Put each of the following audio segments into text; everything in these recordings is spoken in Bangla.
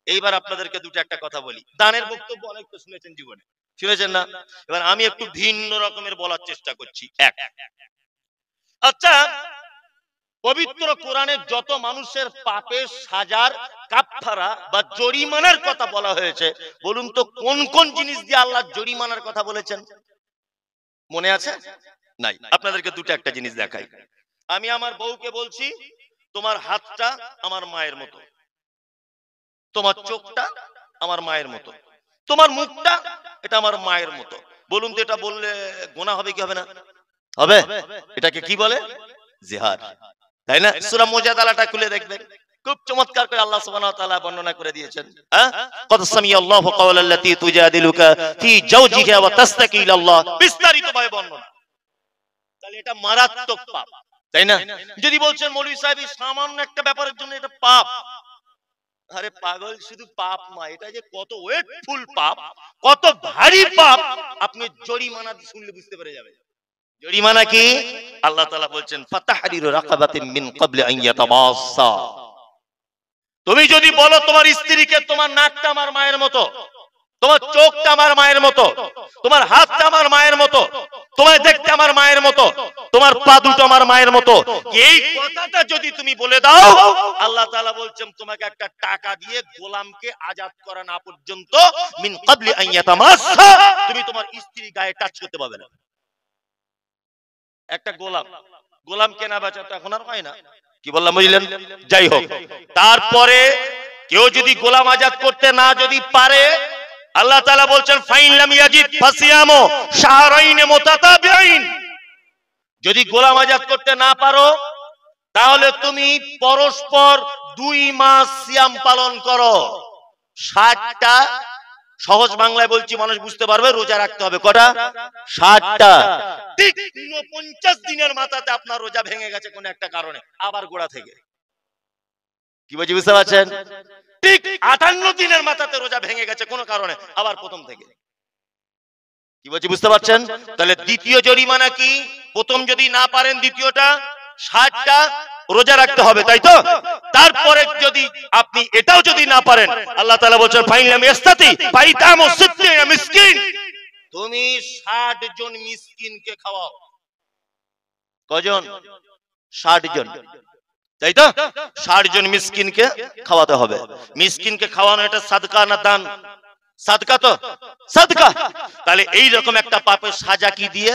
এইবার আপনাদেরকে দুটো একটা কথা বলি। দানের বক্তব্য অনেক তো শুনেছেন জীবনে, শুনেছেন না? এবার আমি একটু ভিন্ন রকমের বলার চেষ্টা করছি। আচ্ছা, পবিত্র কোরআনে যত মানুষের পাপের সাজার কাফফারা বা জরিমানার কথা বলা হয়েছে, বলুন তো কোন কোন জিনিস দিয়ে আল্লাহ জরিমানার কথা বলেছেন? মনে আছে? নাই। আপনাদেরকে দুটো একটা জিনিস দেখাই। আমি আমার বউকে বলছি, তোমার হাতটা আমার মায়ের মতো, তোমার চোখটা আমার মায়ের মতো, তোমার মুখটা এটা আমার মায়ের মতো। বলুন তো এটা বললে গুনাহ হবে কি হবে না? হবে। এটাকে কি বলে? জিহাদ, তাই না? সূরা মুজাদালাটা খুলে দেখবেন, খুব চমৎকার করে আল্লাহ সুবহানাহু ওয়া তাআলা বর্ণনা করে দিয়েছেন। কদ সামিআল্লাহু কাওলাল্লাতী তুজাদিলুকা ফি যাওজিহা ওয়া তাসতাকি ইলাল্লাহ, বিস্তারিত ভাবে বর্ণনা। তাহলে এটা মারাত্মক পাপ, তাই না? যদি বলছেন মৌলভী সাহেব সামান্য একটা ব্যাপারের জন্য এটা পাপ, আরে পাগল, শুধু পাপ নয়, এটা যে কত ওয়েটফুল পাপ, কত ভারী পাপ, আপনি জরিমানা শুনলে বুঝতে পেরে যাবেন। জরিমানা কি? আল্লাহ তাআলা বলছেন ফাতাহরিরু রাকাবাতিন মিন ক্বাবলি আন ইয়াতামাসসা। তুমি যদি বলো তোমার স্ত্রীকে তোমার নাকটা আমার মায়ের মতো, তোমার চোখটা আমার মায়ের মতো, তোমার হাতটা আমার মায়ের মতো, তোমার দেখতে আমার মায়ের মতো, তোমার পা দুটো আমার মায়ের মতো, এই কথাটা যদি তুমি বলে দাও, আল্লাহ তাআলা বলছেন তোমাকে একটা টাকা দিয়ে গোলামকে আজাদ করা না পর্যন্ত মিন ক্বাবলি আন ইয়াতামাসসা তুমি তোমার স্ত্রী গায়ে টাচ করতে পারবে না। একটা গোলাম কেনা বেচা তো এখন আর হয় না, কি বললাম বুঝলেন? যাই হোক, তারপরে কেউ যদি গোলাম আজাদ করতে না যদি পারে, আল্লাহ তাআলা বলছেন ফাইন লাম ইয়াজিদ ফাসিয়ামু শাহরাইন মুতাতাবিঈন। যদি গোলাম আজাদ করতে না পারো, তাহলে তুমি পরস্পর 2 মাস সিয়াম পালন করো। 60টা, সহজ বাংলায় বলছি মানুষ বুঝতে পারবে, রোজা রাখতে হবে কটা? 60টা। ঠিক 49 দিনের মাথাতে আপনার রোজা ভেঙে গেছে কোন একটা কারণে, আবার গোড়া থেকে। কি বলছি বুঝতে পারছেন? ঠিক 58 দিনের মাথাতে রোজা ভেঙে গেছে কোন কারণে, আবার প্রথম থেকে। কি বলছি বুঝতে পারছেন? তাহলে দ্বিতীয় জরিমানা কি? প্রথম যদি না পারেন, দ্বিতীয়টা 60টা রোজা রাখতে হবে, তাই তো? তারপরে যদি আপনি এটাও যদি না পারেন, আল্লাহ তাআলা বলেন ফাইলাম ইস্তাতি ফাইতামু 60 মিসকিন, তুমি 60 জন মিসকিনকে খাওয়াও। কজন? 60 জন, তাই তো? 60 জন মিসকিনকে খাওয়াতে হবে। মিসকিনকে খাওয়ানো এটা সাদকা না দান? সাদকা তো, সাদকা। তাহলে এই রকম একটা পাপের সাজা কি দিয়ে?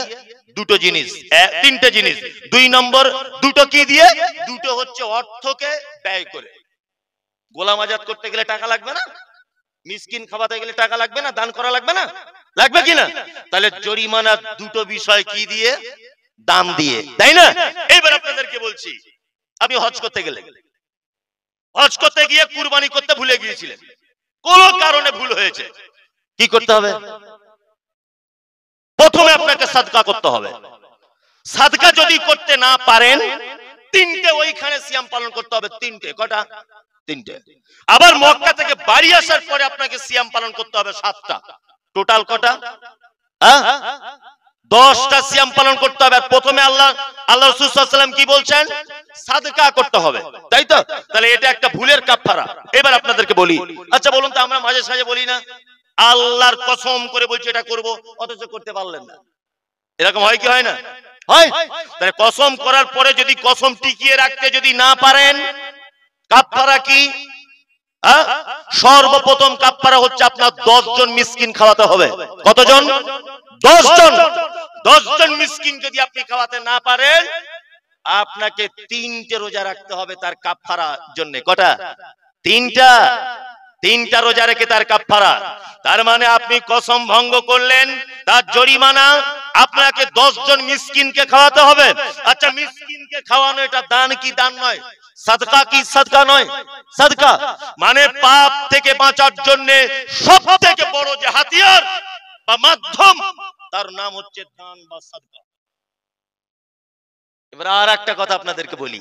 দুটো জিনিস, তিনটে জিনিস। 2 নম্বর দুটো কি দিয়ে? দুটো হচ্ছে অর্থকে ব্যয় করে। গোলাম আজাদ করতে গেলে টাকা লাগবে না? মিসকিন খাওয়াতে গেলে টাকা লাগবে না? দান করা লাগবে না? লাগবে কিনা? তাহলে জরিমানা দুটো বিষয় কি দিয়ে? দান দিয়ে, তাই না? এবার আপনাদেরকে বলছি, আপনি হজ করতে গেলে, হজ করতে গিয়ে কুরবানি করতে ভুলে গিয়েছিলেন, কোন কারণে ভুল হয়েছে, কি করতে হবে? প্রথমে আপনাকে সাদকা করতে হবে। সাদকা যদি করতে না পারেন, 3টে ওইখানে সিয়াম পালন করতে হবে। 3টে, কটা? 3টে। আবার মক্কা থেকে বাড়ি আসার পরে আপনাকে সিয়াম পালন করতে হবে 7টা। টোটাল কটা? 10টা সিয়াম পালন করতে হবে। আর প্রথমে আল্লাহ রাসূল সাল্লাল্লাহু আলাইহি ওয়াসাল্লাম কি বলছেন? সাদকা করতে হবে, তাই তো? তাহলে এটা একটা ভুলের কাফারা। এবার আপনাদেরকে বলি, আচ্ছা বলুন তো, আমরা মাঝে সাঝে বলি না আল্লাহর কসম করে বলছি এটা করব, অথচ করতে পারলেন না, এরকম হয় কি হয় না? হয়। তাহলে কসম করার পরে যদি কসম টিকিয়ে রাখতে যদি না পারেন, কাফারা কি? সর্বপ্রথম কাফারা হচ্ছে আপনার 10 জন মিসকিন খাওয়াতে হবে। কতজন? 10 জন। 10 জন মিসকিন যদি আপনি খাওয়াতে না পারেন, আপনাকে 3টে রোজা রাখতে হবে তার কাফারার জন্য। কটা? 3টা। 3টা রোজা রেখে তার কাফারা। তার মানে আপনি কসম ভঙ্গ করলেন, তার জরিমানা আপনাকে 10 জন মিসকিনকে খাওয়াতে হবে। আচ্ছা, মিসকিনকে খাওয়ানো এটা দান কি দান নয়? সাদকা কি সাদকা নয়? সাদকা। মানে পাপ থেকে বাঁচার জন্য সবথেকে বড় যে হাতিয়ার বা মাধ্যম, তার নাম হচ্ছে দান বা সাদকা। এবার আর একটা কথা আপনাদেরকে বলি,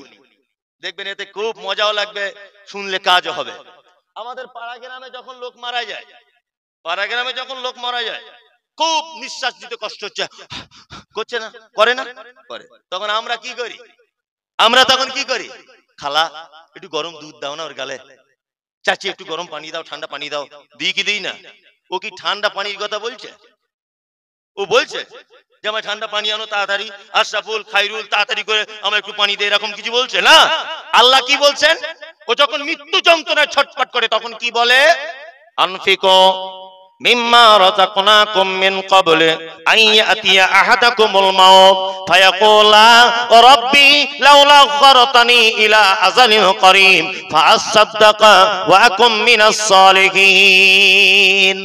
দেখবেন এতে খুব মজাও লাগবে, শুনলে কাজও হবে। আমাদের পাড়া গ্রামে যখন লোক মারা যায়, খুব নিঃশ্বাস নিতে কষ্ট হচ্ছে, করছে না? করে না? করে। তখন আমরা কি করি? খালা একটু গরম দুধ দাও না ওর গালে, চাচি একটু গরম পানি দাও, ঠান্ডা পানি দাও, দিই কি দিই না? ও কি ঠান্ডা পানির কথা বলছে? ও বলছে যে আমার ঠান্ডা পানি আনো তাড়াতাড়ি, আশরাফুল খাইরুল তাড়াতাড়ি করে আমার একটু পানি দে, এরকম কিছু বলছে না। আল্লাহ কি বলছেন? ও যখন মৃত্যু যন্ত্রণায় ছটফট করে তখন কি বলে? আনফিকু মিম্মা রাযাকনাকুম মিন ক্বাবলি আন ইয়াতিয়া আহাদাকুমুল মাউত ফায়াকুলা রাব্বি লাউলা আখখারতানি ইলা আজালিন করিম ফাআসাদদাকা ওয়া আকুম মিনাস সালিহিন।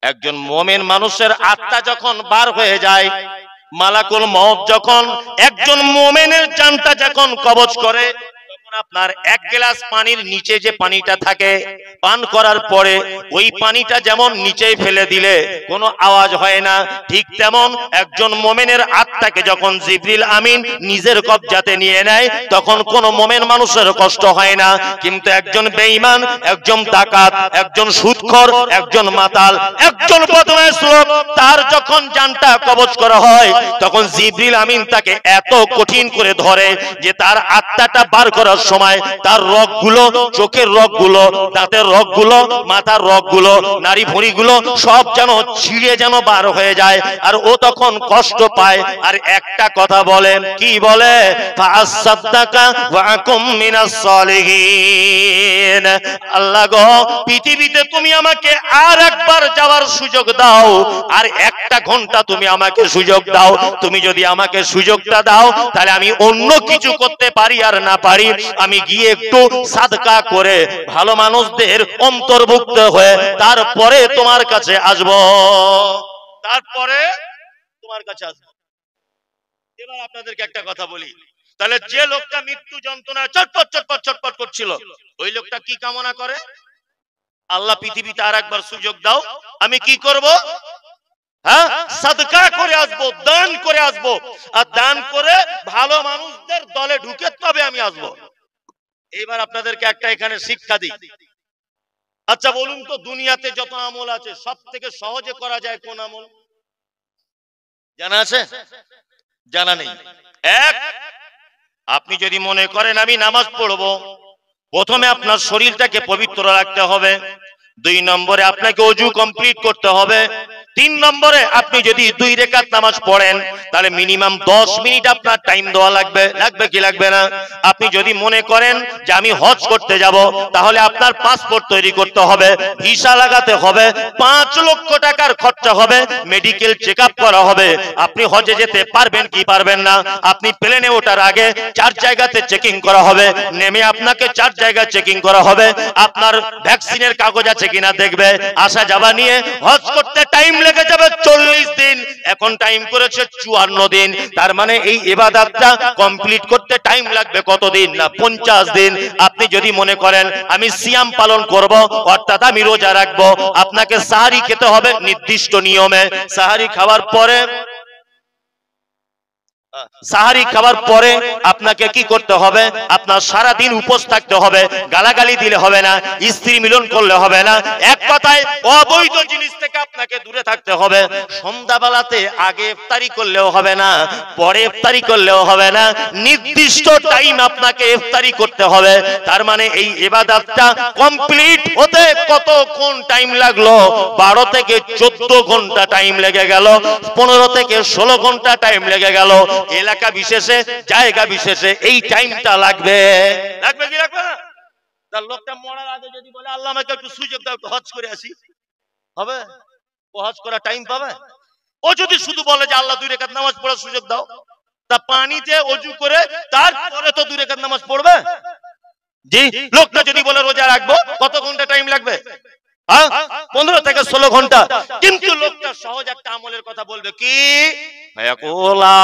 একজন মুমিন মানুষের আত্মা যখন বার হয়ে যায়, মালাকুল মউত যখন একজন মুমিনের জানটা যখন কবজ করে, তখন আপনার এক গ্লাস পানির নিচে যে পানিটা থাকে, পান করার পরে ওই পানিটা যেমন নিচে ফেলে দিলে কোনো আওয়াজ হয় না, ঠিক তেমন একজন মুমিনের আত্মাকে যখন জিবরিল আমিন নিজের কবজাতে নিয়ে নেয় তখন কোনো মুমিন মানুষের কষ্ট হয় না। কিন্তু একজন বেঈমান, একজন ডাকাত, একজন সুদখোর, একজন মাতাল, একজন বদমাশ লোক, তার যখন জানটা কবজ করা হয় তখন জিবরিল আমিন তাকে এত কঠিন করে ধরে যে তার আত্মাটা বার করার সময় তার রগগুলো, চোখের রগগুলো, দাঁতের রগগুলো, মাথার রগগুলো, নাড়ি ভুঁড়িগুলো সব যেন ছিঁড়ে যেন বার হয়ে যায়। আর ও তখন কষ্ট পায় আর একটা কথা বলে, কি বলে? ফাআসাদদাকা ওয়া আকুম মিনাস সালিহিন। আল্লাহ গো, পৃথিবীতে তুমি আমাকে আর একবার যাওয়ার সুযোগ দাও, আর একটা ঘন্টা তুমি আমাকে সুযোগ দাও। তুমি যদি আমাকে সুযোগটা দাও তাহলে আমি অন্য কিছু করতে পারি আর না পারি, আমি গিয়ে একটু সাদকা করে ভালো মানুষদের অন্তর্ভুক্ত হয়ে তারপরে তোমার কাছে আসব, তারপরে তোমার কাছে আসব। এবার আপনাদেরকে একটা কথা বলি, তাহলে যে লোকটা মৃত্যু যন্ত্রণা চটপট চটপট চটপট করছিল, ওই লোকটা কি কামনা করে? আল্লাহ পৃথিবীতে আর একবার সুযোগ দাও, আমি কি করব? হ্যাঁ, সাদকা করে আসবো, দান করে আসবো, আর দান করে ভালো মানুষদের দলে ঢুকে তবে আমি আসবো। এবার আপনাদেরকে একটা এখানে শিক্ষা দিই। আচ্ছা বলুন তো, দুনিয়াতে যত আমল আছে সব থেকে সহজে করা যায় কোন আমল? জানা আছে? জানা নেই? এক, আপনি যদি মনে করেন আমি নামাজ পড়বো, প্রথমে আপনার শরীরটাকে পবিত্র রাখতে হবে। 2 নম্বরে আপনাকে ওযু কমপ্লিট করতে হবে। 3 নম্বরে আপনি যদি 2 রাকাত নামাজ পড়েন তাহলে মিনিমাম 10 মিনিট আপনার টাইম দেওয়া লাগবে। লাগবে কি লাগবে না? আপনি যদি মনে করেন যে আমি হজ করতে যাব, তাহলে আপনার পাসপোর্ট তৈরি করতে হবে, ভিসা লাগাতে হবে, 5 লক্ষ টাকার খরচা হবে, মেডিকেল চেকআপ করা হবে। আপনি হজে যেতে পারবেন কি পারবেন না? আপনি প্লেনে ওঠার আগে 4 জায়গাতে চেকিং করা হবে, নেমে আপনাকে 4 জায়গা চেকিং করা হবে, আপনার ভ্যাকসিনের কাগজ আছে কিনা দেখবে, আসা যাওয়া নিয়ে হজ করতে টাইম লেগে যাবে 40 দিন, এখন টাইম করেছে 54 দিন। তার মানে এই ইবাদতটা কমপ্লিট করতে টাইম লাগবে কত দিন? না 50 দিন। আপনি যদি মনে করেন আমি সিয়াম পালন করব, অর্থাৎ আমি রোজা রাখবো, আপনাকে সাহারি খেতে হবে নির্দিষ্ট নিয়মে। সাহারি খাওয়ার পরে আপনাকে কি করতে হবে? আপনার সারা দিন উপোস থাকতে হবে, গালাগালি দিলে হবে না, স্ত্রী মিলন করলে হবে না, এক কথায় অবৈধ জিনিস থেকে আপনাকে দূরে থাকতে হবে। সন্ধ্যাবেলাতে আগে ইফতারি করলেও হবে না, পরে ইফতারি করলেও হবে না, নির্দিষ্ট টাইম আপনাকে ইফতারি করতে হবে। তার মানে এই ইবাদতটা কমপ্লিট হতে কতক্ষণ টাইম লাগলো? 12 থেকে 14 ঘন্টা টাইম লেগে গেল, 15 থেকে 16 ঘন্টা টাইম লেগে গেল। এলাকা বিশেষে, জায়গা বিশেষে এই টাইমটা লাগবে। লাগবে কি লাগবে না? তার লোকটা মরার আগে যদি বলে আল্লাহ আমাকে একটু সুযোগ দাও, একটু হজ করে আসি, হবে? ও হজ করা টাইম পাবে? ও যদি শুধু বলে যে আল্লাহ 2 রাকাত নামাজ পড়ার সুযোগ দাও, তা পানিতে ওযু করে তারপরে তো 2 রাকাত নামাজ পড়বে। জি, লোকটা যদি বলে রোজা রাখবো, কত ঘন্টা টাইম লাগবে? 15 থেকে 16 ঘন্টা। কিন্তু লোকটা সহজ একটা আমলের কথা বলবে, কি? ফায়াকুলা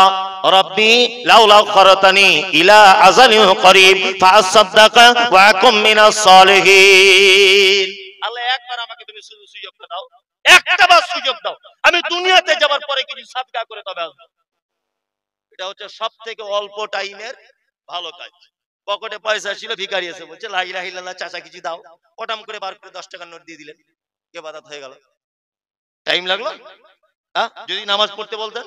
রাব্বি লাউলা আখখারতানি ইলা আজালিন করিব ফাআসাদদাকা ওয়া আকুম মিনাস সালিহিন। আল্লাহ একবার আমাকে তুমি সুযোগটা দাও, একটা বার সুযোগ দাও, আমি দুনিয়াতে যাবার পরে কিছু সাদকা করে তবে আসবো। এটা হচ্ছে সবথেকে অল্প টাইমের ভালো কাজ। পকেটে পয়সা ছিল, ভিখারি এসে বলছে লা ইলাহা ইল্লাল্লাহ, চাচা কিছু দাও, ওটাম করে বার করে 10 টাকার নোট দিয়ে দিলেন, ইবাদত হয়ে গেল। টাইম লাগলো? যদি নামাজ পড়তে বলতেন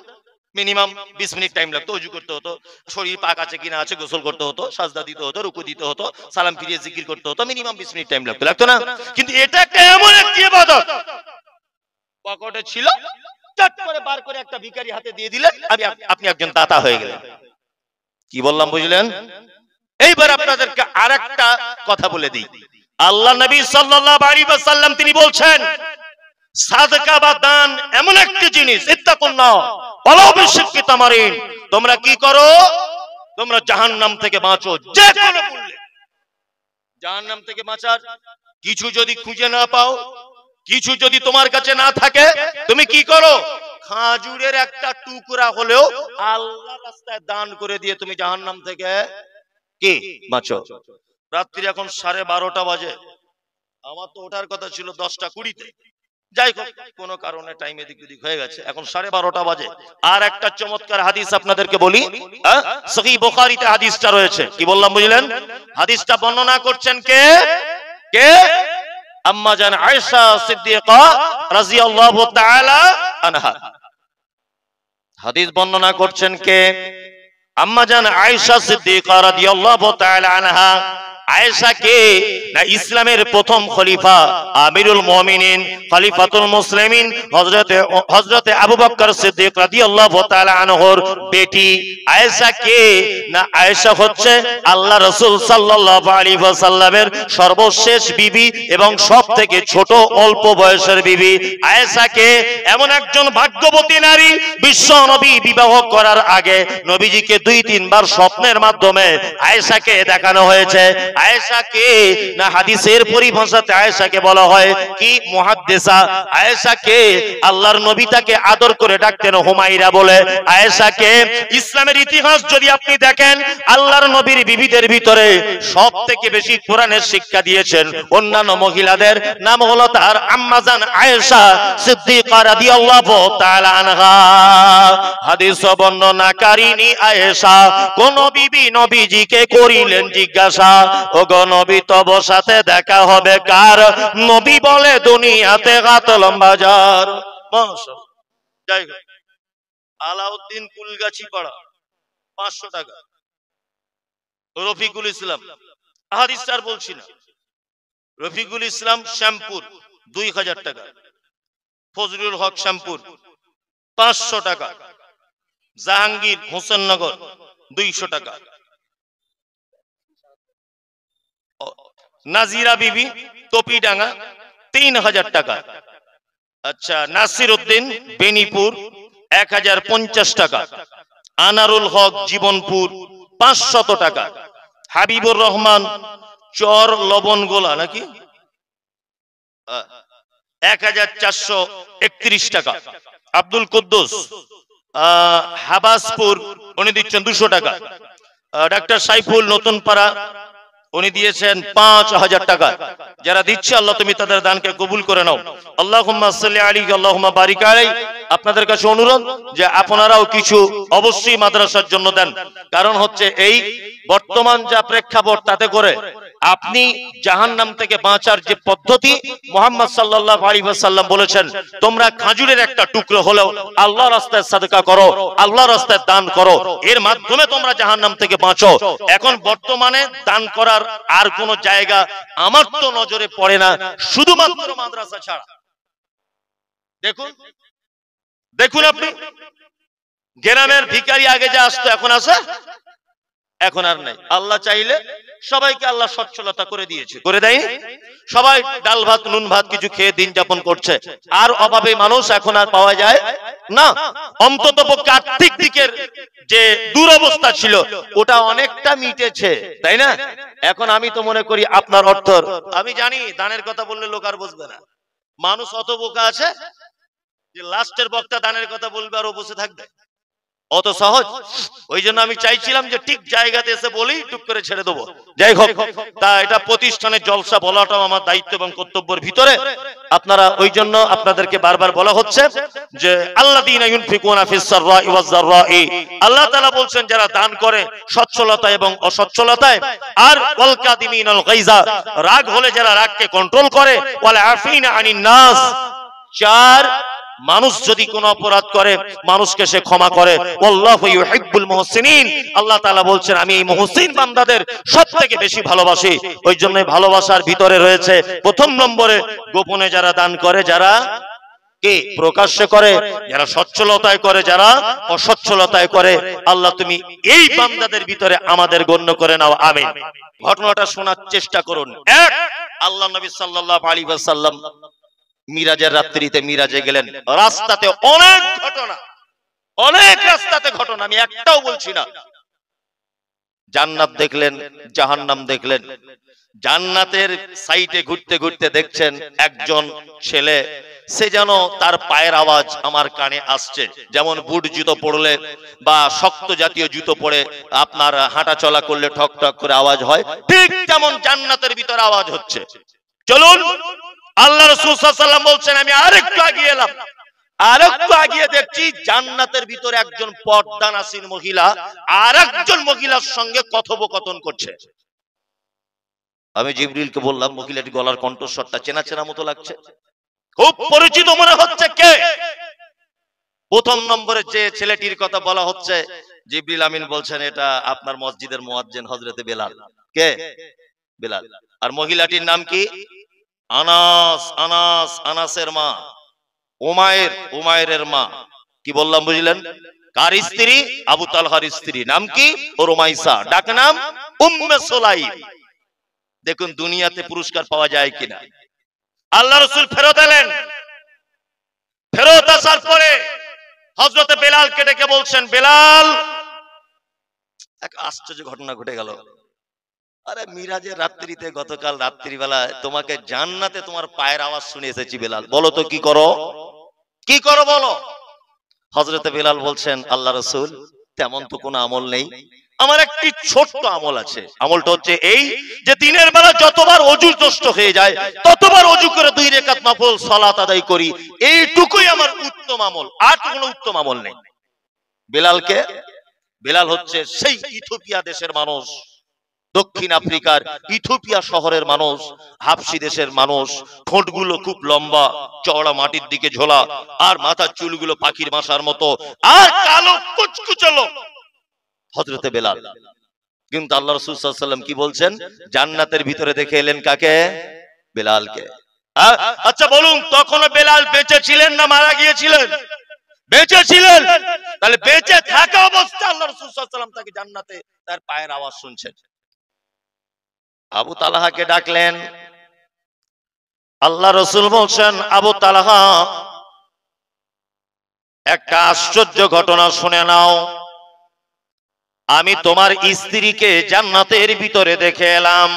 মিনিমাম 20 মিনিট টাইম লাগতো, অজু করতে হতো, শরীর পাক আছে কিনা আছে গোসল করতে হতো, সাজদা দিতে হতো, রুকু দিতে হতো, সালাম ফিরিয়ে জিকির করতে হতো, মিনিমাম 20 মিনিট টাইম লাগতো না? কিন্তু এটা একটা এমন একটি ইবাদত, পকেটে ছিল, চট করে বার করে একটা ভিখারি হাতে দিয়ে দিলেন, আপনি একজন দাতা হয়ে গেলেন। কি বললাম বুঝলেন? এইবার আপনাদেরকে আরেকটা কথা বলে দিই। আল্লাহ নবী সাল্লাল্লাহু আলাইহি ওয়াসাল্লাম তিনি বলছেন, সাদকা বা দান এমন একটি জিনিস, ইত্তাকুল্লাহ ওয়ালাউ বিশিক্কি তামারিন, তোমরা কি করো? তোমরা জাহান্নাম থেকে বাঁচো যে কোনো মূল্যে। জাহান্নাম থেকে বাঁচার কিছু যদি খুঁজে না পাও, কিছু যদি তোমার কাছে না থাকে, তুমি কি করো? খাজুরের একটা টুকরা হলেও আল্লাহর রাস্তায় দান করে দিয়ে তুমি জাহান্নাম থেকে কি বাঁচো। রাত্রি এখন 12:30 বাজে, আমার তো ওঠার কথা ছিল 10:20-তে, যাই হোক কোনো কারণে টাইম এদিক ওদিক হয়ে গেছে, এখন 12:30 বাজে। আর একটা চমৎকার হাদিস আপনাদেরকে বলি, সহিহ বুখারীতে হাদিসটা রয়েছে। কি বললাম বুঝলেন? হাদিসটা বর্ণনা করছেন কে? কে? আম্মা জান আয়েশা সিদ্দিকা রাদিয়াল্লাহু তাআলা আনহা। হাদিস বর্ণনা করছেন কে? আম্মা জান আয়েশা সিদ্দিকা রাদিয়াল্লাহু তাআলা আনহা। আয়েশা কে? না ইসলামের প্রথম খলিফা, আমিরুল মুমিনিন, খলিফাতুল মুসলিমিন হযরতে আবু বকর সিদ্দিক রাদিয়াল্লাহু তাআলা আনহুর বেটি। আয়েশা কে? না আয়েশা হচ্ছে আল্লাহ রাসূল সাল্লাল্লাহু আলাইহি ওয়াসাল্লামের সর্বশেষ বিবি এবং সবথেকে ছোট অল্প বয়সের বিবি। আয়েশা কে? এমন একজন ভাগ্যবতী নারী, বিশ্ব নবী বিবাহ করার আগে নবীজিকে 2-3 বার স্বপ্নের মাধ্যমে আয়েশাকে দেখানো হয়েছে। আয়েশা কে? না হাদিসের পরিভাষাতে আয়েশাকে বলা হয় কি মুহাদ্দিসা। আয়েশা কে? আল্লাহর নবী তাকে আদর করে ডাকতেন হুমায়রা বলে। আয়েশা কে? ইসলামের ইতিহাস যদি আপনি দেখেন, আল্লাহর নবীর বিবিদের ভিতরে সবথেকে বেশি কোরআনের শিক্ষা দিয়েছেন অন্যান্য মহিলাদের নাম হলো তার আম্মা জান আয়েশা সিদ্দিকা রাদিয়াল্লাহু তাআলা আনহা। হাদিস বর্ণনাকারিনী আয়েশা কোন বিবি নবীজিকে করিলেন জিজ্ঞাসা, ওগো নবী তব সাথে দেখা হবে কার? নবী বলে দুনিয়াতে কাতলম বাজার। মাশাআল্লাহ। যাই হোক, আলাউদ্দিন কুলগাছি পাড়া 500 টাকা। রফিকুল ইসলাম, হাদিস আর বলছি না, রফিকুল ইসলাম শ্যামপুর 2000 টাকা। ফজলুল হক শ্যামপুর 500 টাকা। জাহাঙ্গীর হোসেননগর 200 টাকা। নাজিরা বিবি টপিডাঙ্গা 3000 টাকা। আচ্ছা, নাসির উদ্দিন বেনিপুর 1050 টাকা। আনারুল হক জীবনপুর 500 টাকা। হাবিবুর রহমান চর লবণগোলা নাকি 1431 টাকা। আব্দুল কুদ্দুস হাবাসপুর উনি দিচ্ছেন 200 টাকা। ডাক্তার সাইফুল নতুন পাড়া উনি দিয়েছেন 5000 টাকা। যারা দিচ্ছে আল্লাহ তুমি তাদের দানকে কবুল করে নাও। আল্লাহুম্মা সাল্লি আলাইহি আল্লাহুম্মা বারিক আলাইহি। আপনাদের কাছে অনুরোধ যে আপনারাও কিছু অবশ্যই মাদ্রাসার জন্য দেন, কারণ হচ্ছে এই বর্তমান যা প্রেক্ষাপট তাতে করে আপনি জাহান্নাম থেকে বাঁচার যে পদ্ধতি মুহাম্মদ সাল্লাল্লাহু আলাইহি ওয়াসাল্লাম বলেছেন, তোমরা খাজুরের একটা টুকরো হলেও আল্লাহর রাস্তায় সাদকা করো, আল্লাহর রাস্তায় দান করো, এর মাধ্যমে তোমরা জাহান্নাম থেকে বাঁচো। এখন বর্তমানে দান করার আর কোন জায়গা আমার তো নজরে পড়ে না, শুধুমাত্র মাদ্রাসা ছাড়া। দেখুন দেখুন আপনি গ্রামের ভিখারি আগে যা আসতো এখন আছে? এখন আর নাই। আল্লাহ চাইলে সবাইকে আল্লাহ সচ্ছলতা করে দিয়েছে, করে দেয়নি? সবাই ডাল ভাত নুন ভাত কিছু খেয়ে দিন যাপন করছে। আর অভাবে মানুষ এখন আর পাওয়া যায় না। অন্তত পক্ষে আর্থিক দিকের যে দুরবস্থা ছিল ওটা অনেকটা মিটেছে, তাই না? এখন আমি তো মনে করি আপনার অর্থ, আমি জানি দানের কথা বললে লোক আর বুঝবে না। মানুষ অত বোকা আছে যে লাস্টের বক্তা দানের কথা বলবে আর ও বসে থাকবে, অত সহজ? ওই জন্য আমি চাইছিলাম যে ঠিক জায়গাতে এসে বলি, টুক করে ছেড়ে দেবো। যাই হোক, তা এটা প্রতিষ্ঠানের জলসা বলাটাও আমার দায়িত্ব এবং কর্তব্যের ভিতরে। আপনারা ওই জন্য আপনাদেরকে বারবার বলা হচ্ছে যে আল্লাযীনা ইউনফিকুনা ফিস সাররাই ওয়াজ যাররাই, আল্লাহ তাআলা বলছেন যারা দান করে সচ্ছলতা এবং অসচ্ছলতায়, আর ওয়াল কাযিমিনাল গায়জা, রাগ হলে যারা রাগকে কন্ট্রোল করে, ওয়াল আফিনা আনিন নাস, চার মানুষ যদি কোনো অপরাধ করে মানুষকে সে ক্ষমা করে, আল্লাহু ইউহিব্বুল মুহসিনিন, আল্লাহ তাআলা বলছেন আমি এই মুহসিন বান্দাদের সবথেকে বেশি ভালোবাসি। ওই জন্য ভালোবাসার ভিতরে রয়েছে প্রথম নম্বরে গোপনে যারা দান করে, যারা কে প্রকাশ্যে করে, যারা সচ্ছলতায় করে, যারা অসচ্ছলতায় করে, আল্লাহ তুমি এই বান্দাদের ভিতরে আমাদের গণ্য করে নাও, আমিন। ঘটনাটা শোনার চেষ্টা করুন। এক, আল্লাহ নবী সাল্লাল্লাহু আলাইহি ওয়াসাল্লাম মিরাজের রাত্রিতে মিরাজে গেলেন। রাস্তাতে অনেক ঘটনা, অনেক রাস্তাতে ঘটনা, আমি একটাও বলছি না। জান্নাত দেখলেন, জাহান্নাম দেখলেন। জান্নাতের সাইডে ঘুরতে ঘুরতে দেখছেন একজন ছেলে, সে যেন তার পায়ের আওয়াজ আমার কানে আসছে। যেমন বুট জুতো পরলে বা শক্ত জাতীয় জুতো পরে আপনার হাঁটা চলা করলে ঠক ঠক করে আওয়াজ হয়, ঠিক যেমন জান্নাতের ভিতরে আওয়াজ হচ্ছে। চলুন, আল্লাহ রাসূল সাল্লাল্লাহু আলাইহি ওয়াসাল্লাম বলছেন আমি আরেকটু এগিয়ে এলাম, আরেকটু এগিয়ে দেখছি জান্নাতের ভিতরে একজন পর্দানাসীন মহিলা আরেকজন মহিলার সঙ্গে কথোপকথন করছে। আমি জিবরিলকে বললাম, মহিলাটি গলার কণ্ঠস্বরটা চেনা চেনা মতো লাগছে, খুব পরিচিত মনে হচ্ছে। কে? প্রথম নম্বরে যে ছেলেটির কথা বলা হচ্ছে, জিবরিল আমিন বলছেন এটা আপনার মসজিদের মুয়াজ্জিন হযরতে বেলাল। কে? বেলাল। আর মহিলাটির নাম কি? আনাস। আনাস, আনাসের মা। উমায়ের, উমায়েরের মা। কি বললাম বুঝলেন? কার স্ত্রী? আবু তালহার স্ত্রী। নাম কি? রুমাইসা। ডাক নাম উম্মে সুলাইম। দেখুন দুনিয়াতে পুরস্কার পাওয়া যায় কিনা। আল্লাহ রাসূল ফেরত এলেন। ফেরত আসার পরে হযরতে বেলালকে ডেকে বলছেন, বেলাল, এক আশ্চর্য ঘটনা ঘটে গেল। আরে মিরাজের রাত্রিতে, গতকাল রাত্রিবেলা তোমাকে জান্নাতে তোমার পায়ের আওয়াজ শুনে এসেছি বেলাল, বলো তো কি করো, কি করো বলো। হযরতে বেলাল বলছেন, আল্লাহ রাসূল তেমন তো কোনো আমল নেই, আমার একটি ছোট্ট আমল আছে। আমলটা হচ্ছে এই যে দিনের বেলা যতবার ওযু নষ্ট হয়ে যায় ততবার ওযু করে 2 রাকাত নফল সালাত আদায় করি, এইটুকুই আমার উত্তম আমল, আর কোনো উত্তম আমল নেই। বেলালকে, বেলাল হচ্ছে সেই ইথিওপিয়া দেশের মানুষ, দক্ষিণ আফ্রিকার ইথিওপিয়া শহরের মানুষ, হাবশি দেশের মানুষ। ঠোঁটগুলো খুব লম্বা চওড়া, মাটির দিকে ঝোলা, আর মাথার চুলগুলো পাখির মাথার মতো, আর কালো কুচকুচে লোক হযরতে বেলাল। কিন্তু আল্লাহ রাসূল সাল্লাল্লাহু আলাইহি ওয়াসাল্লাম কি বলছেন? জান্নাতের ভিতরে দেখে এলেন কাকে? বেলালকে। আচ্ছা বলুন, তখন বেলাল বেঁচে ছিলেন না মারা গিয়েছিলেন? বেঁচে ছিলেন। তাহলে বেঁচে থাকা অবস্থায় আল্লাহ রাসূল সাল্লাল্লাহু আলাইহি ওয়াসাল্লাম তাকে জান্নাতে তার পায়ের আওয়াজ শুনছেন। আবু তালহাকে ডাকলেন। আল্লাহ রাসূল বলছেন, আবু তালহা, একটা আশ্চর্য ঘটনা শুনে নাও। আমি তোমার স্ত্রীকে জান্নাতের ভিতরে দেখে এলাম।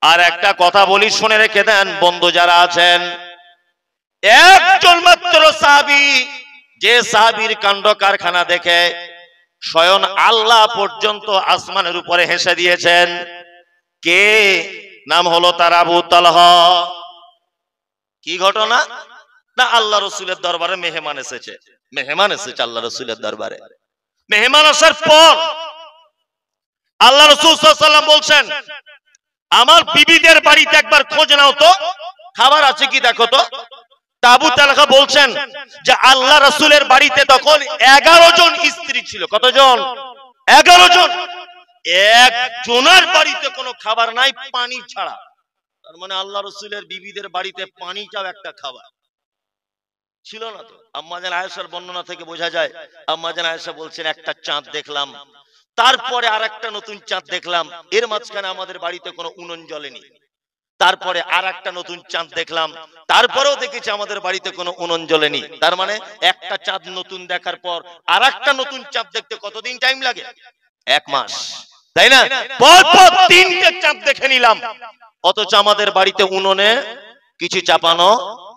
আর একটা কথা বলি, শুনে রেখে দেন বন্ধু যারা আছেন, একজন মাত্র সাহাবী, যে সাহাবীর কাণ্ড কারখানা দেখে স্বয়ং আল্লাহ পর্যন্ত আসমানের উপরে হেসে দিয়েছেন। কে? নাম হলো তার আবু তালহা। কি ঘটনা? না, আল্লাহ রাসূলের দরবারে মেহমান এসেছে, মেহমান এসেছে আল্লাহ রাসূলের দরবারে। মেহমান আসার পর আল্লাহ রাসূল সাল্লাল্লাহু আলাইহি ওয়াসাল্লাম বলছেন, আমার বিবিদের বাড়িতে একবার খোঁজ নাও তো, খাবার আছে কি দেখো তো। আবু তালহা বলছেন যে আল্লাহ রাসূলের বাড়িতে তখন 11 জন স্ত্রী ছিল। কতজন? 11 জন। একজনের বাড়িতে কোনো খাবার নাই, পানি ছাড়া। তার মানে আল্লাহ রাসূলের বিবিদের বাড়িতে পানিটাও একটা খাবার ছিল না তো। আম্মা জান আয়েশার বর্ণনা থেকে বোঝা যায়, আম্মা জান আয়েশা বলছেন একটা চাঁদ দেখলাম, তারপরে আরেকটা নতুন চাঁদ দেখলাম, এর মাঝখানে আমাদের বাড়িতে কোনো উনুন জ্বলেনি। তারপরে আরেকটা নতুন চাঁদ দেখলাম, তারপরেও দেখেছি আমাদের বাড়িতে কোনো উনুন জ্বলেনি। তার মানে একটা চাঁদ নতুন দেখার পর আরেকটা নতুন চাঁদ দেখতে কতদিন টাইম লাগে? 1 মাস, তাই না? পরপর 3টে চাঁদ দেখে নিলাম, অথচ আমাদের বাড়িতে উনুনে কিছু চাপানো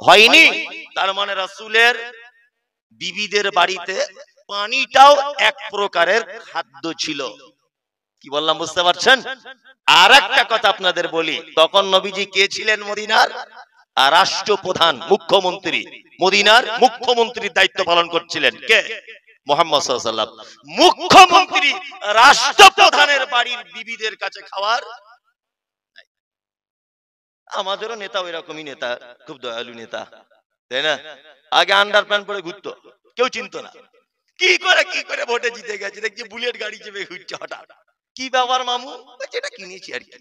হয়নি। তার মানে রাসূলের বিবিদের বাড়িতে পানিটাও এক প্রকারের খাদ্য ছিল। কি বললাম বুঝতে পারছেন? আর একটা কথা আপনাদের বলি, তখন নবীজি কে ছিলেন? মদিনার রাষ্ট্রপ্রধান, মুখ্যমন্ত্রী। মদিনার মুখ্যমন্ত্রীর দায়িত্ব পালন করছিলেন কে? মুহাম্মদ সাল্লাল্লাহু আলাইহি ওয়াসাল্লাম। মুখ্যমন্ত্রী রাষ্ট্রপ্রধানের বাড়ির বিবিদের কাছে খাওয়ার। আমাদেরও নেতা ওই রকমই নেতা, খুব দয়ালু নেতা, তাই না? আগে আন্ডার প্যান্ট পরে ঘুরতো, কেউ চিনতো না। কি করে ভোটে জিতে গেছে, দেখছি বুলেট গাড়ি চেপে ঘুরছে হঠাৎ। কি ব্যাপার মামু? এটা কিনেছি আর কি।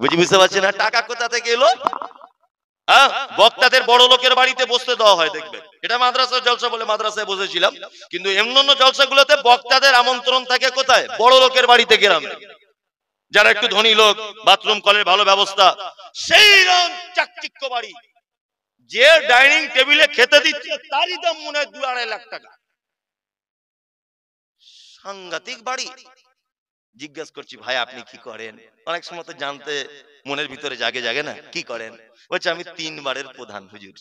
বুঝতে পারছি না টাকা কোথা থেকে এলো। বক্তাদের বড় লোকের বাড়িতে বসতে দেওয়া হয়, দেখবেন। এটা মাদ্রাসার জলসা বলে মাদ্রাসায় বসেছিলাম, কিন্তু অন্যান্য জলসাগুলোতে বক্তাদের আমন্ত্রণ থাকে কোথায়? বড় লোকের বাড়িতে, গ্রামে। যারা একটু ধনী লোক, বাথরুম কলের ভালো ব্যবস্থা, সেই রকম চাকচিক্য বাড়ি। যে ডাইনিং টেবিলে খেতে দিচ্ছে তারই দাম মনে হয় 2-2.5 লাখ টাকা। সাংঘাতিক বাড়ি। জিজ্ঞাসা করছি, ভাই আপনি কি করেন? অনেক সময় তো জানতে মনের ভিতরে জাগে না, কি করেন? বলছে আমি 3 বারের প্রধান হুজুর।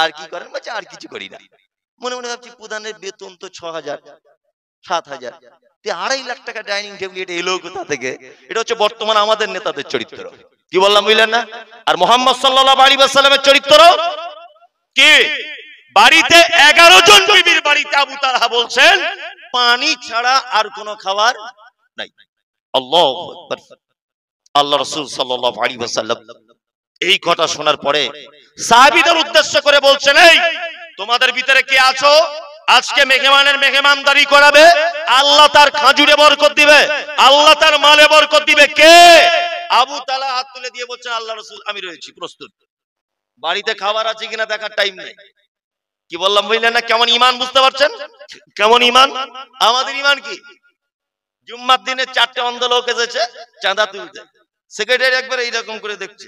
আর কি করেন? বলছে আর কিছু করি না। মনে মনে ভাবছি প্রধানের বেতন তো 6,000-7,000, 2.5 লাখ টাকা ডাইনিং টেবিল, এটা এলো কোথা থেকে? এটা হচ্ছে বর্তমান আমাদের নেতাদের চরিত্র। কি বললাম বুঝলেন না? আর মুহাম্মদ সাল্লাল্লাহু আলাইহি ওয়াসাল্লামের চরিত্র কি? বাড়িতে 11 জন বিবির বাড়িতে আবু তালহা বলছেন পানি ছাড়া আর কোনো খাবার নাই। আল্লাহু আকবার। আল্লাহ রাসূল সাল্লাল্লাহু আলাইহি ওয়াসাল্লাম এই কথা শোনার পরে সাহাবীদের উদ্দেশ্য করে বলছেন, এই তোমাদের ভিতরে কে আছো আজকে মেহমানের মেহমানদারি করাবে? আল্লাহ তার খাজুরে বরকত দিবে, আল্লাহ তার মালে বরকত দিবে। কে? আবু তালহা হাত তুলে দিয়ে বলছেন, আল্লাহ রাসূল আমি রয়েছি প্রস্তুত। বাড়িতে খাবার আছে কিনা দেখার টাইম নেই। কি বললাম বুঝলেন না? কেমন ঈমান বুঝতে পারছেন? কেমন ঈমান? আমাদের ঈমান কি? জুম্মার দিনে 4টে অন্ধ লোক এসেছে চাঁদা তুলতে। সেক্রেটারি একবার এইরকম করে দেখছে,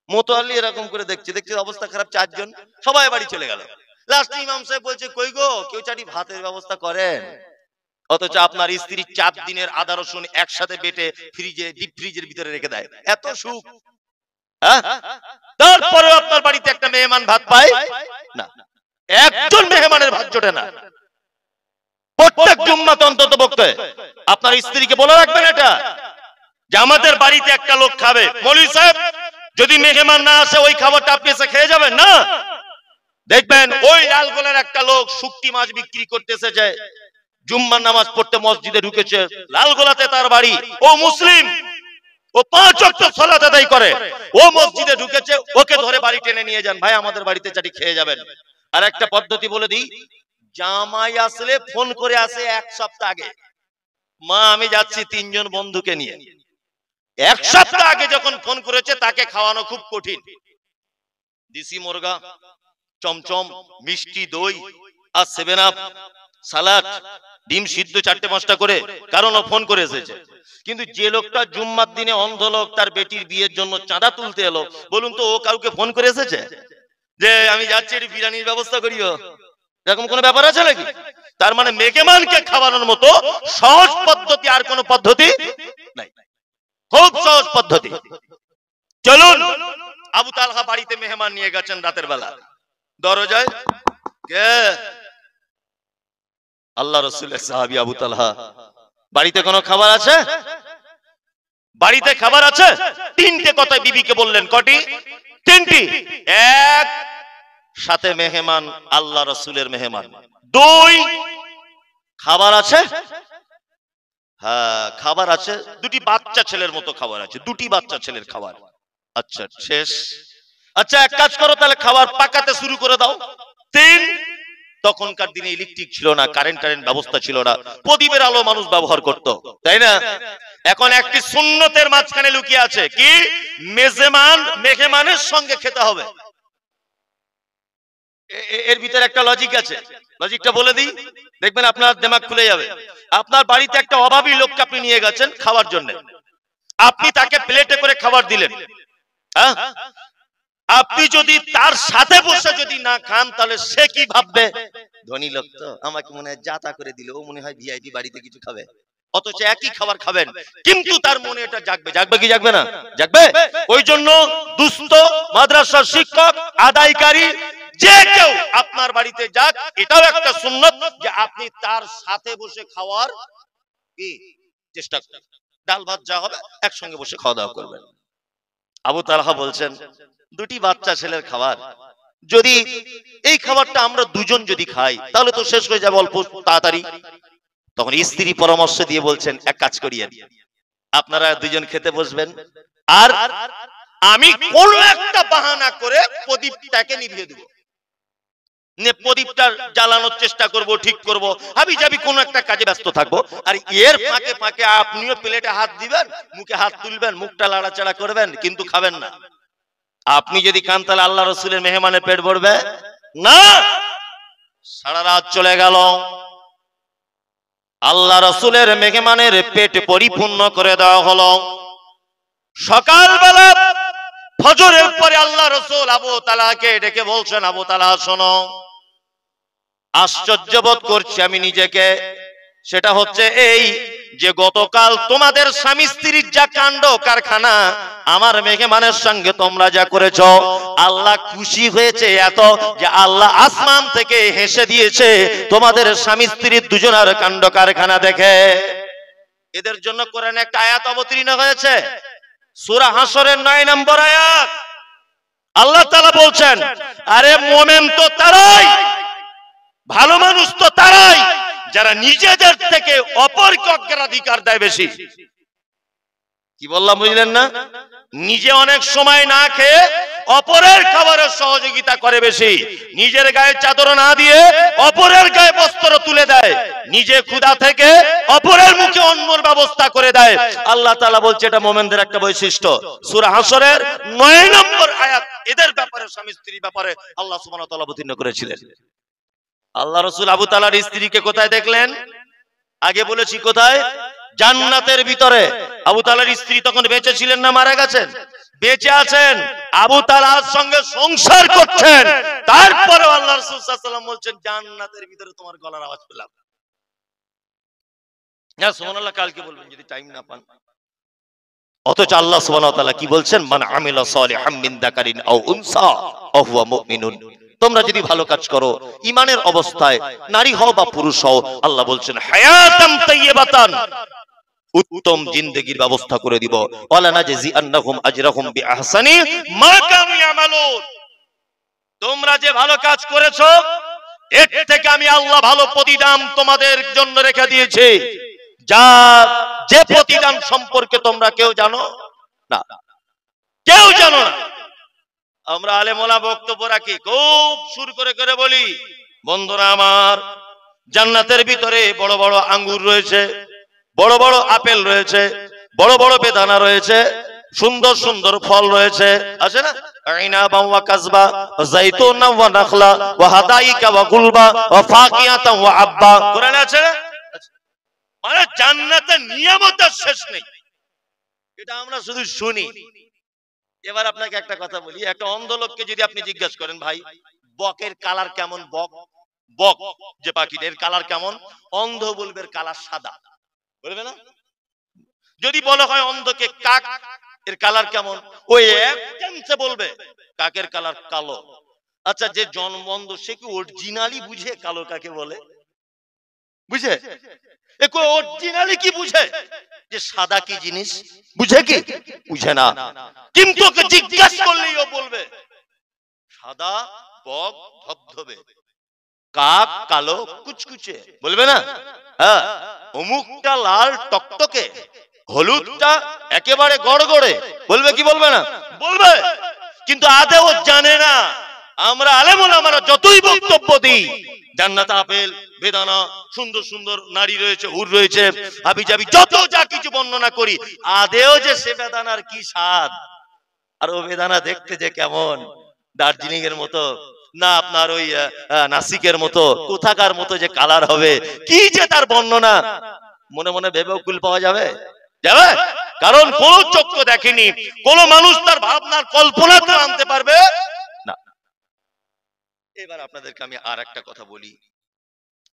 মোতাল্লি এরকম করে দেখছে, অবস্থা খারাপ, 4 জন সবাই বাড়ি চলে গেল। লাস্ট ইমাম সাহেব বলছে, কই গো কেউ চাটি ভাতের ব্যবস্থা করেন? অথচ আপনার স্ত্রী 4 দিনের আদা রসুন একসাথে বেটে ফ্রিজে, ডিপ ফ্রিজের ভিতরে রেখে দেয়। এত সুখ, হ্যাঁ? তারপরেও আপনার বাড়িতে একটা মেহমান ভাত পায় না। একজন মেহমানের ভাত জোটে না। প্রত্যেক জুম্মাতে অন্তত পক্ষে আপনার স্ত্রীকে বলে রাখবেন এটা, যে আমাদের বাড়িতে একটা লোক খাবে। মৌলভী সাহেব যদি মেহমান না আসে ওই খাবারটা আপনি এসে খেয়ে যাবেন না? দেখবেন ওই লালগোলার একটা লোক শুটকি মাছ বিক্রি করতে এসেছে, জুম্মার নামাজ পড়তে মসজিদে ঢুকেছে, লালগোলাতে তার বাড়ি, ও মুসলিম, ও 5 ওয়াক্ত সালাত আদায় করে, ও মসজিদে ঢুকেছে, ওকে ধরে বাড়ি টেনে নিয়ে যান, ভাই আমাদের বাড়িতে চাটি খেয়ে যাবেন। আর একটা পদ্ধতি বলে দিই, জামাই আসলে ফোন করে আসে 1 সপ্তাহ আগে, মা আমি যাচ্ছি 3 জন বন্ধুকে নিয়ে। 1 সপ্তাহ আগে যখন ফোন করেছে তাকে খাওয়ানো খুব কঠিন। দেশি মুরগা, চমচম, মিষ্টি দই আর 7 আপ, সালাড, ডিম সিদ্ধ 4-5টা করে, কারণ ও ফোন করে এসেছে। কিন্তু যে লোকটা জুম্মার দিনে অন্ধ লোক, তার বেটির বিয়ের জন্য চাঁদা তুলতে এলো, বলুন তো ও কাউকে ফোন করে এসেছে যে আমি যাচ্ছি একটু বিরিয়ানির ব্যবস্থা করিও? এরকম কোন ব্যাপার আছে নাকি? তার মানে মেহমানকে খাওয়ানোর মতো সহজ পদ্ধতি আর কোন পদ্ধতি নাই। খুব সহজ পদ্ধতি। চলুন, আবু তালহা বাড়িতে মেহমান নিয়ে গেছেন রাতের বেলা। দরজায় কে? আল্লাহ রাসূলের সাহাবী আবু তালহা। বাড়িতে কোনো খাবার আছে? বাড়িতে খাবার আছে। 3টে কথা বিবিকে বললেন। কটি? 3টি। 1, সাথে মেহমান, আল্লাহ রাসূলের মেহমান। 2, খাবার আছে? হ্যাঁ খাবার আছে, 2টি বাচ্চা ছেলের মতো খাবার আছে, 2টি বাচ্চা ছেলের খাবার। আচ্ছা শেষ। আচ্ছা এক কাজ করো তাহলে, খাবার পাকাতে শুরু করে দাও। 3, তখনকার দিনে ইলেকট্রিক ছিল না, কারেন্ট ব্যবস্থা ছিল না, প্রদীপের আলো মানুষ ব্যবহার করত, তাই না? এখন একটি সুন্নতের মাঝখানে লুকিয়ে আছে, কি? মেহমানের সঙ্গে খেতে হবে। এর ভিতরে একটা লজিক আছে, লজিকটা বলে দিই, দেখবেন আপনার দিমাগ খুলে যাবে। আপনার বাড়িতে একটা অভাবী লোককে আপনি নিয়ে গেছেন খাওয়ার জন্য, আপনি তাকে প্লেটে করে খাবার দিলেন, হ্যাঁ? আপনি যদি তার সাথে বসে যদি না খান তাহলে সে কি ভাববে? ধনী লোক তো, আমাকে মনে হয় যাতা করে দিল, ও মনে হয় ভিআইপি বাড়িতে কিছু খাবে। অথচ একই খাবার খাবেন, কিন্তু তার মনে এটা জাগবে। জাগবে কি জাগবে না? জাগবে। ওই জন্য দুস্থ, মাদ্রাসার শিক্ষক, আদায়কারী যে কেউ আপনার বাড়িতে যাক, এটাও একটা সুন্নত যে আপনি তার সাথে বসে খাওয়ার কি চেষ্টা করবেন। ডাল ভাত যা হবে একসঙ্গে বসে খাওয়া দাওয়া করবেন। আবু তালহা বলছেন 2টি বাচ্চা ছেলের খাবার, যদি এই খাবারটা আমরা 2 জন যদি খাই তাহলে তো শেষ হয়ে যাবে অল্প তাড়াতাড়ি। তখন স্ত্রী পরামর্শ দিয়ে বলছেন, এক কাজ করিয়েন, আপনারা 2 জন খেতে বসবেন, আর আমি কোন একটা বাহানা করে প্রদীপটাকে নিভিয়ে দেব, প্রদীপটা জ্বালানোর চেষ্টা করব, ঠিক করব, হাবি যাবি কোন একটা কাজে ব্যস্ত থাকবো। আর এর ফাঁকে ফাঁকে আপনিও প্লেটে হাত দিবেন, মুখে হাত তুলবেন, মুখটা লাড়াচাড়া করবেন, কিন্তু খাবেন না। আপনি যদি খান তাহলে আল্লাহ রসুলের মেহমানের পেট ভরবে না। সারা রাত চলে গেল, আল্লাহ রসুলের মেহমানের পেট পরিপূর্ণ করে দেওয়া হলো। সকালবেলা ফজরের পরে আল্লাহ রসুল আবু তালহাকে ডেকে বলছেন, আবু তালহা শোনো, আশ্চর্য বোধ করছি আমি নিজেকে। সেটা হচ্ছে এই যে গতকাল তোমাদের স্বামী স্ত্রীর যা কাণ্ড কারখানা আমার মেহমানের সঙ্গে তোমরা যা করেছ, আল্লাহ খুশি হয়েছে এত যে আল্লাহ আসমান থেকে হেসে দিয়েছে তোমাদের স্বামী স্ত্রীর দুজনের কাণ্ড কারখানা দেখে। এদের জন্য কোরআনে একটা আয়াত অবতীর্ণ হয়েছে, সূরা হাসরের 9 নম্বর আয়াত। আল্লাহ তাআলা বলছেন, আরে মুমিন তো তারাই, ভালো মানুষ তো তারাই যারা নিজেদের থেকে অপরকে অগ্রাধিকার দেয় বেশি। কি বললাম বুঝলেন না? নিজে অনেক সময় না খেয়ে অপরের খাবারের সহযোগিতা করে বেশি, নিজের গায়ে চাদর না দিয়ে অপরের গায়ে বস্ত্র তুলে দেয়, নিজে ক্ষুধা থেকে অপরের মুখে অন্নর ব্যবস্থা করে দেয়। আল্লাহ তাআলা বলছে এটা মুমিনদের একটা বৈশিষ্ট্য। সূরা হাসরের 9 নম্বর আয়াত এদের ব্যাপারে, স্বামী স্ত্রীর ব্যাপারে আল্লাহ সুবহানাহু ওয়া তাআলা অবতীর্ণ করেছিলেন। আল্লাহ রসুল আবু তালহার স্ত্রীকে কোথায় দেখলেন? আগে বলেছি কোথায়? জান্নাতের ভিতরে। আবু তালহার স্ত্রী তখন বেঁচে ছিলেন না মারা গেছেন? বেঁচে আছেন, আবু তালহার সঙ্গে সংসার করছেন। তারপরে আল্লাহ রাসূল সাল্লাল্লাহু আলাইহি ওয়াসাল্লাম বলছেন, জান্নাতের ভিতরে তোমার গলার আওয়াজ পেলাম। না সুবহানাল্লাহ কালকে বলবেন যদি টাইম না পান। অথচ আল্লাহ সুবহানাহু ওয়া তাআলা কি বলছেন? মান আমিলা সালিহাম মিন যাকারিন আও উনসা ওয়া হুয়া মুমিনুন। তোমরা যদি ভালো কাজ করো ঈমানের অবস্থায়, নারী হও বা পুরুষ হও, আল্লাহ বলছেন হায়াতাম তাইয়্যিবাতান, উত্তম জিন্দেগির ব্যবস্থা করে দিব। ওয়ালা নাজজি আন্নাহুম আজরাহুম বিআহসানি মা কানু ইয়ামালুন। তোমরা যে ভালো কাজ করেছো এর থেকে আমি আল্লাহ ভালো প্রতিদান তোমাদের জন্য রেখে দিয়েছি, যা যে প্রতিদান সম্পর্কে তোমরা কেউ জানো না, কেউ জানো না। আমরা আলেমোলা বক্তব্য রাখি, খুব সুর করে করে বলি, বন্ধুরা আমার, জান্নাতের ভিতরে বড় বড় আঙ্গুর রয়েছে, বড় বড় আপেল রয়েছে, বড় বড় বেদানা রয়েছে, সুন্দর সুন্দর ফল রয়েছে, আছে না? আইনাবা ওয়া কাযবা ওয়া যাইতুনা ওয়া নাখলা ওয়া হাদাইকা ওয়া গুলবা ওয়া ফাকিহাতা ওয়া আব্বা, কোরআনে আছে না? মানে জান্নাতের নিয়ামতের শেষ নেই। এটা আমরা শুধু শুনি। এবার আপনাকে একটা কথা বলি, একটা অন্ধ লোককে যদি আপনি জিজ্ঞেস করেন, ভাই বকের কালার কেমন, বক বক যে পাখিটা, এর কালার কেমন? অন্ধ বলবে এর কালার সাদা, বলবে না? যদি বলা হয় অন্ধকে কাক, এর কালার কেমন? ওই একদমসে বলবে কাকের কালার কালো। আচ্ছা, যে জন্ম অন্ধ সে কি অরিজিনালি বুঝে কালো কাকে বলে? বুঝে? অরিজিনালি কি বুঝে যে সাদা কি জিনিস? বুঝে কি? বুঝে না। কিন্তু ওকে জিজ্ঞাসা করলেই ও বলবে সাদা বক ধবধবে, কাক কালো কুচকুচে, বলবে না? হ্যাঁ, অমুকটা লাল টকটকে, হলুদটা একেবারে গড়গড়ে, বলবে কি বলবে না? বলবে। কিন্তু আদৌ জানে না। আমরা আলেমুলামারা যতই বক্তব্য দিই, জান্নাত আপেল বেদানা, সুন্দর সুন্দর নারী রয়েছে, হুর রয়েছে, হাবিজাবি যত যা কিছু বর্ণনা করি, আদেও যে সে বেদানার কি স্বাদ, আর ও বেদানা দেখতে যে কেমন, দার্জিলিং এর মতো না আপনার ওই নাসিকের মতো, কোথাকার মতো যে কালার হবে, কি যে তার বর্ণনা, মনে মনে ভেবেও কুল পাওয়া যাবে? যাবে? কারণ কোন চক্ষু দেখেনি, কোন মানুষ তার ভাবনার কল্পনাতে আনতে পারবে না। এবার আপনাদেরকে আমি আর একটা কথা বলি।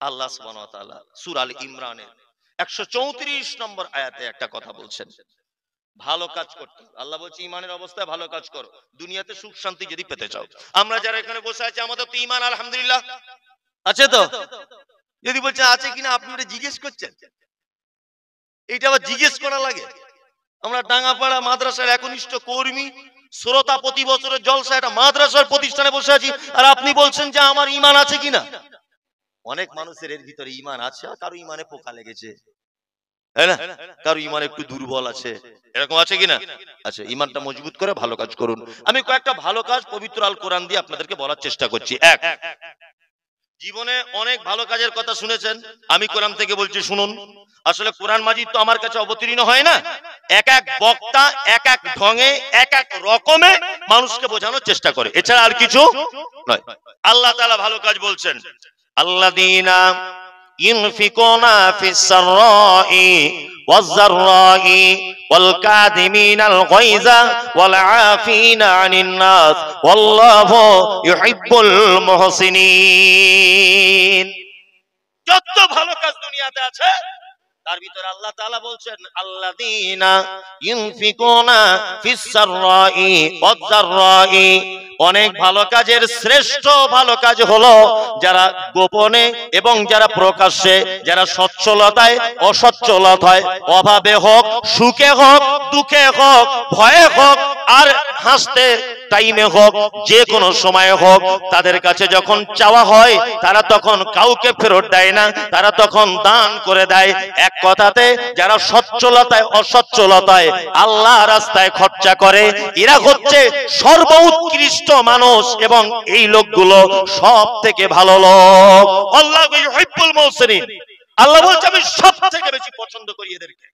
আল্লাহ সুবহানাহু ওয়া তাআলা সূরা আল ইমরানের 134 নম্বর আয়াতে একটা কথা বলছেন, ভালো কাজ করতে। আল্লাহ বলছে ঈমানের অবস্থায় ভালো কাজ করো, দুনিয়াতে সুখ শান্তি যদি পেতে চাও। আমরা যারা এখানে বসে আছি আমাদের তো ঈমান আলহামদুলিল্লাহ আছে তো? যদি বলছে আছে কিনা আপনি এটা জিজ্ঞেস করছেন, এইটা আবার জিজ্ঞেস করা লাগে? আমরা ডাঙ্গাপাড়া মাদ্রাসার একনিষ্ঠ কর্মী, শ্রোতা, প্রতি বছরের জলসা একটা মাদ্রাসার প্রতিষ্ঠানে বসে আছি, আর আপনি বলছেন যে আমার ঈমান আছে কিনা? অনেক মানুষের এর ভিতরে ঈমান আছে, আর কারো ঈমানে পোকা লেগেছে। তাই না? কারো ইমান একটু দুর্বল আছে, এরকম আছে কিনা? আচ্ছা, ইমানটা মজবুত করে ভালো কাজ করুন। আমি কয়েকটা ভালো কাজ পবিত্র আল কোরআন দিয়ে আপনাদেরকে বলার চেষ্টা করছি। এক, জীবনে অনেক ভালো কাজের কথা শুনেছেন, আমি কোরআন থেকে বলছি শুনুন। আসলে কোরআন মাজিদ তো আমার কাছে অবতীর্ণ হয় না, এক এক বক্তা এক এক ঢঙে এক এক রকমে মানুষকে বোঝানোর চেষ্টা করে, এছাড়া আর কিছু নয়। আল্লাহ তাআলা ভালো কাজ বলছেন, আল্লাযীনা ইনফিকুনা ফিস সাররাই ওয়াজ যাররাই ওয়াল কাযিমিনাল গায়যা ওয়াল আফিনা আনিন নাস ওয়াল্লাহু ইউহিব্বুল মুহসিনিন। যত ভালো কাজ দুনিয়াতে আছে তার ভিতরে আল্লাহ তাআলা বলছেন আল্লাযীনা ইনফিকুনা ফিস সাররাই ওয়াজ যাররাই। অনেক ভালো কাজের শ্রেষ্ঠ ভালো কাজ হলো যারা গোপনে এবং যারা প্রকাশ্যে, যারা সচ্ছলতায় অসচ্ছলতায়, অভাবে হোক সুখে হোক দুঃখে হোক ভয়ে হোক আর হাসতে টাইমে হোক যে কোনো সময় হোক, তাদের কাছে যখন চাওয়া হয় তারা তখন কাউকে ফেরত দেয় না, তারা তখন দান করে দেয়। এক কথাতে যারা সচ্ছলতায় অসচ্ছলতায় আল্লাহ রাস্তায় খরচা করে, এরা হচ্ছে সর্বোৎকৃষ্ট মানুষ এবং এই লোকগুলো সব থেকে ভালো লোক। আল্লাহু ইউহিব্বুল মুহসিনিন। আল্লাহ বলছে আমি সব থেকে বেশি পছন্দ করি এদেরকে।